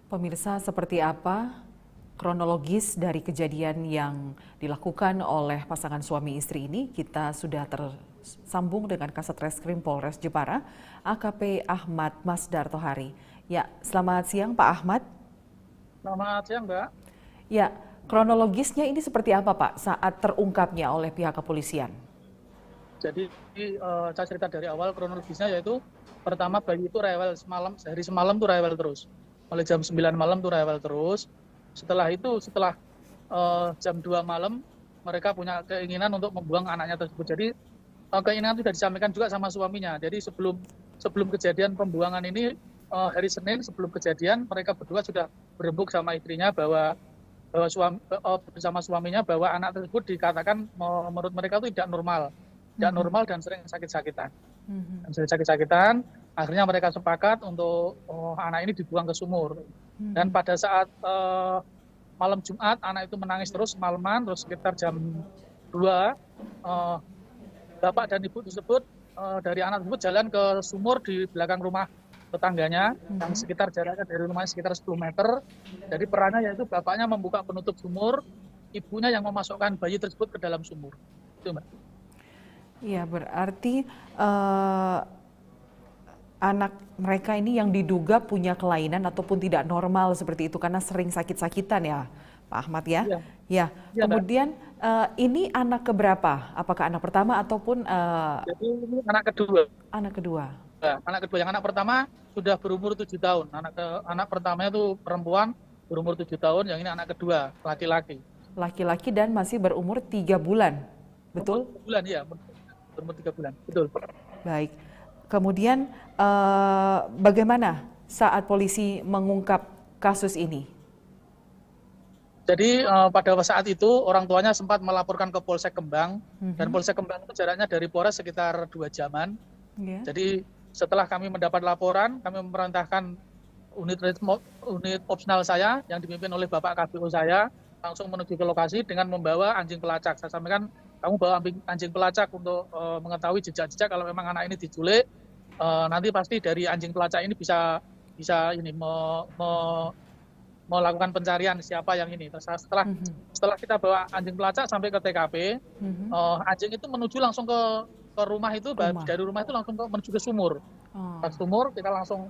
Pemirsa, seperti apa kronologis dari kejadian yang dilakukan oleh pasangan suami istri ini? Kita sudah tersambung dengan Kasat Reskrim Polres Jepara, AKP Ahmad Masdar Tohari. Ya, selamat siang Pak Ahmad. Selamat siang, Mbak. Ya, kronologisnya ini seperti apa Pak saat terungkapnya oleh pihak kepolisian? Jadi saya cerita dari awal kronologisnya yaitu pertama bayi itu rewel semalam, sehari semalam tuh rewel terus. Mulai jam 9 malam tuh rewel terus. Setelah jam 2 malam mereka punya keinginan untuk membuang anaknya tersebut. Jadi keinginan itu sudah disampaikan juga sama suaminya. Jadi sebelum kejadian pembuangan ini hari Senin sebelum kejadian mereka berdua sudah berembuk sama istrinya bersama suaminya bahwa anak tersebut dikatakan menurut mereka itu tidak normal dan sering sakit-sakitan. Akhirnya mereka sepakat untuk anak ini dibuang ke sumur. Dan pada saat malam Jumat anak itu menangis terus malaman, terus sekitar jam 2 bapak dan ibu tersebut dari anak tersebut jalan ke sumur di belakang rumah tetangganya yang sekitar jaraknya dari rumahnya sekitar 10 meter. Jadi perannya yaitu bapaknya membuka penutup sumur, ibunya yang memasukkan bayi tersebut ke dalam sumur. Itu, Mbak. Ya, berarti anak mereka ini yang diduga punya kelainan ataupun tidak normal seperti itu karena sering sakit-sakitan ya, Pak Ahmad ya? Iya. Ya, Iya, Mbak. kemudian ini anak keberapa? Apakah anak pertama ataupun Jadi ini anak kedua. anak kedua? Yang anak pertama sudah berumur 7 tahun. Anak pertamanya itu perempuan berumur 7 tahun, yang ini anak kedua laki-laki. Laki-laki dan masih berumur 3 bulan, Umur betul? 3 bulan ya, berumur 3 bulan. Betul. Baik. Kemudian bagaimana saat polisi mengungkap kasus ini? Jadi pada saat itu orang tuanya sempat melaporkan ke Polsek Kembang, dan Polsek Kembang itu jaraknya dari Polres sekitar 2 jaman. Ya. Jadi setelah kami mendapat laporan, kami memerintahkan unit opsional saya yang dipimpin oleh Bapak KPO saya langsung menuju ke lokasi dengan membawa anjing pelacak. Saya sampaikan, kamu bawa anjing pelacak untuk mengetahui jejak-jejak kalau memang anak ini diculik. Nanti pasti dari anjing pelacak ini bisa ini melakukan pencarian siapa yang ini. Setelah kita bawa anjing pelacak sampai ke TKP, anjing itu menuju langsung ke rumah itu. Dari rumah itu langsung menuju ke sumur. Pas sumur kita langsung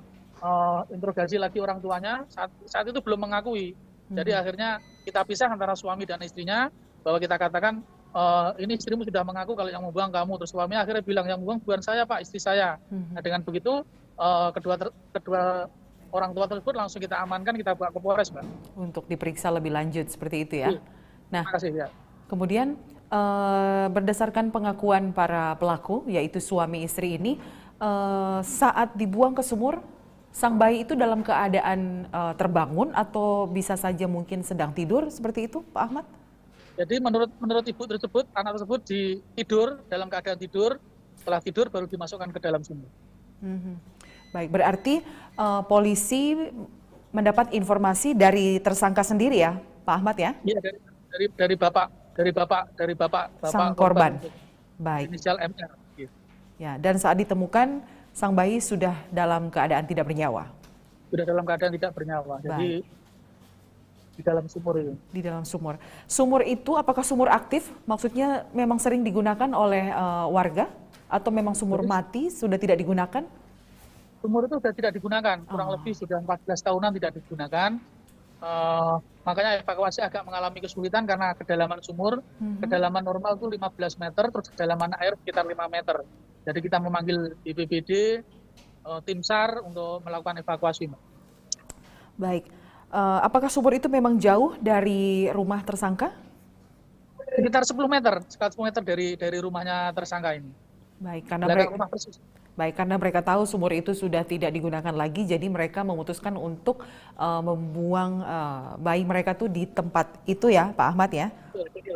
interogasi lagi orang tuanya. Saat itu belum mengakui. Jadi akhirnya kita pisah antara suami dan istrinya, bahwa kita katakan ini istrimu sudah mengaku kalau yang membuang kamu. Terus suaminya akhirnya bilang yang membuang bukan saya Pak, istri saya. Nah dengan begitu kedua orang tua tersebut langsung kita amankan, kita bawa ke Polres, Mbak. Untuk diperiksa lebih lanjut seperti itu ya. Nah, terima kasih ya. Kemudian berdasarkan pengakuan para pelaku, yaitu suami istri ini, saat dibuang ke sumur, sang bayi itu dalam keadaan terbangun atau bisa saja mungkin sedang tidur, seperti itu Pak Ahmad? Jadi menurut ibu tersebut, anak tersebut tidur, dalam keadaan tidur, setelah tidur baru dimasukkan ke dalam sumur. Baik, berarti polisi mendapat informasi dari tersangka sendiri ya, Pak Ahmad ya? Iya, dari bapak Sang korban. Baik. Inisial MR. Ya, dan saat ditemukan sang bayi sudah dalam keadaan tidak bernyawa. Sudah dalam keadaan tidak bernyawa. Jadi di dalam sumur itu. Di dalam sumur. Sumur itu apakah sumur aktif? Maksudnya memang sering digunakan oleh warga atau memang sumur mati sudah tidak digunakan? Sumur itu sudah tidak digunakan, kurang lebih sudah 14 tahunan tidak digunakan. Makanya evakuasi agak mengalami kesulitan karena kedalaman sumur, kedalaman normal itu 15 meter, terus kedalaman air sekitar 5 meter. Jadi kita memanggil BPBD, tim SAR untuk melakukan evakuasi. Baik, apakah sumur itu memang jauh dari rumah tersangka? Sekitar 10 meter dari rumahnya tersangka ini. Baik, karena mereka tahu sumur itu sudah tidak digunakan lagi, jadi mereka memutuskan untuk membuang bayi mereka tuh di tempat itu ya, Pak Ahmad ya?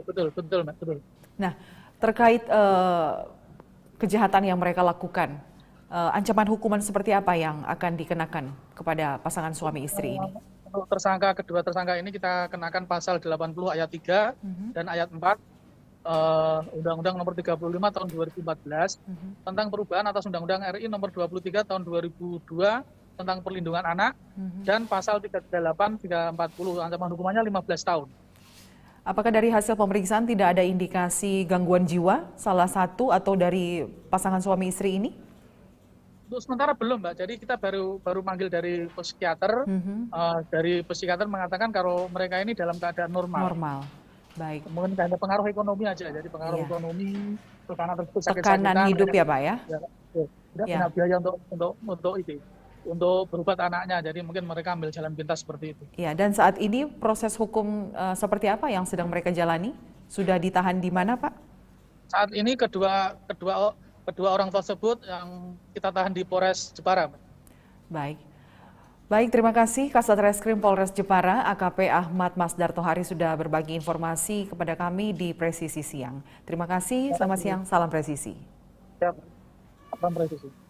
Betul. Nah, terkait kejahatan yang mereka lakukan, ancaman hukuman seperti apa yang akan dikenakan kepada pasangan suami istri ini? Untuk kedua tersangka ini kita kenakan pasal 80 ayat 3 dan ayat 4. Undang-Undang nomor 35 tahun 2014 tentang perubahan atas Undang-Undang RI nomor 23 tahun 2002 tentang perlindungan anak dan pasal 338, 340 ancaman hukumannya 15 tahun. Apakah dari hasil pemeriksaan tidak ada indikasi gangguan jiwa salah satu atau dari pasangan suami istri ini? Untuk sementara belum, Mbak. Jadi kita baru manggil dari psikiater. Dari psikiater mengatakan kalau mereka ini dalam keadaan normal. Normal, baik. Mungkin ada pengaruh ekonomi aja. Jadi pengaruh ekonomi, karena tersebut tekanan hidup ya, Pak ya? Tidak punya biaya untuk itu, untuk berobat anaknya. Jadi mungkin mereka ambil jalan pintas seperti itu. Ya, dan saat ini proses hukum seperti apa yang sedang mereka jalani? Sudah ditahan di mana, Pak? Saat ini kedua orang tersebut yang kita tahan di Polres Jepara. Baik, terima kasih Kasat Reskrim Polres Jepara, AKP Ahmad Masdar Tohari sudah berbagi informasi kepada kami di Presisi Siang. Terima kasih, selamat siang, salam presisi. Salam presisi.